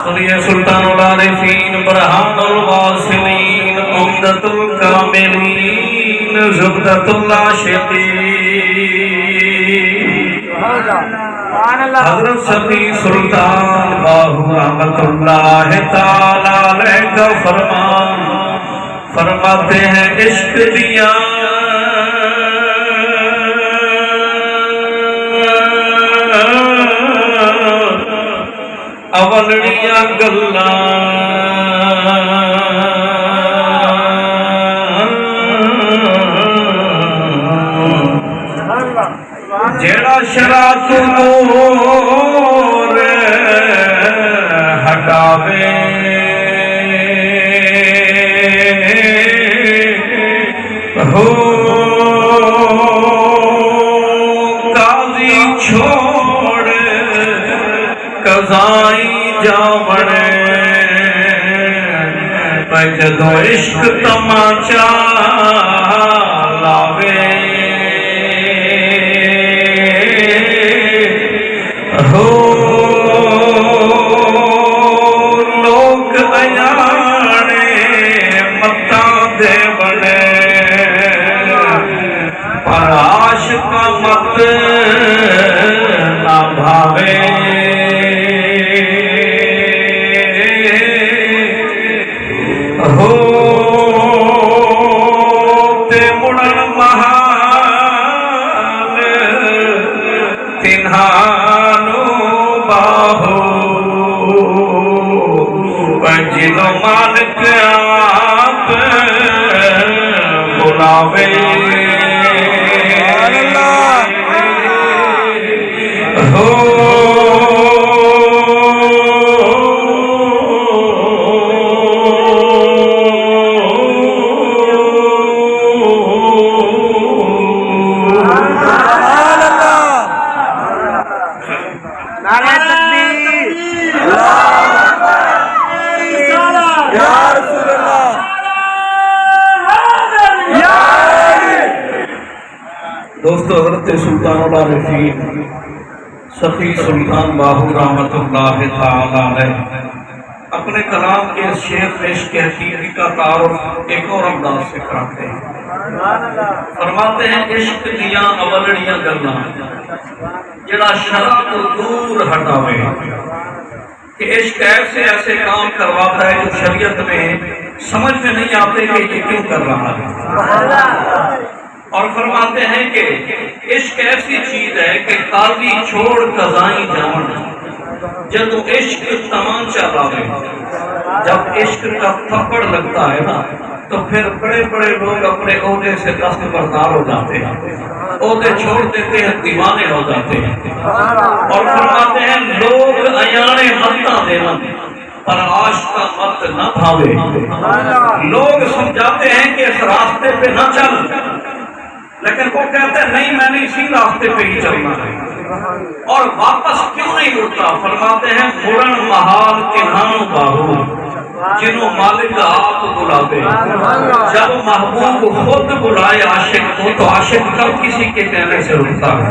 सुल्तानुल आरिफीन बरहानुल वासिलीन उम्दतुल कामिलीन ज़ुब्दतुल आशिकीन हज़रत सफ़ी सुल्तान बाहू रहमतुल्लाह तआला अलैह का फरमान फरमाते हैं, इश्क दिया अवलड़िया गल्ला जेड़ा शरा तू नूर हटावे हो काजी छोड़ कज़ाई जावणे जदों इश्क तमाचा लावे हो लोग अयाने मत्ता दे बड़े पर आशिक मत ना भावे हो ते मुड़न महाल तिन्हानो बाहो जिनो मालिक आप बुलावे हो दोस्तों, हज़रत सुल्तानुल आरिफीन सफ़ी सुल्तान बाहू रहमतुल्लाह तआला अलैह अपने कलाम के शेर में इश्क़ हकीकी का तारुफ एक और अंदाज से कराते हैं। फरमाते हैं, इश्क दिया अवलड़ियां गल्लां जेड़ा शरा को दूर हटावे कि इश्क ऐसे ऐसे काम करवाता है जो शरीयत में समझ में नहीं आते कि ये क्यों कर रहा है। और फरमाते हैं कि इश्क ऐसी चीज है कि काजी छोड़ कज़ाई जावन जब इश्क तमाचा लावे, जब इश्क का थप्पड़ लगता है ना तो फिर बड़े बड़े लोग अपने ओहदे से दस्तबरदार हो जाते हैं, ओहदे छोड़ देते हैं, दीवाने हो जाते हैं। और फरमाते हैं, लोग अयाने मत्ता देना पर आशिक मत न भावे। लोग समझाते हैं कि इस रास्ते पे न चल, लेकिन वो कहते हैं नहीं, मैंने इसी रास्ते पे ही चलना है और वापस क्यों नहीं उठता। फरमाते हैं, मुड़न महाल तिन्हानो बाहू जिन्हों मालिक आप बुलावे। जब महबूब खुद बुलाए आशिक को तो आशिक कब किसी के कहने से रुकता है।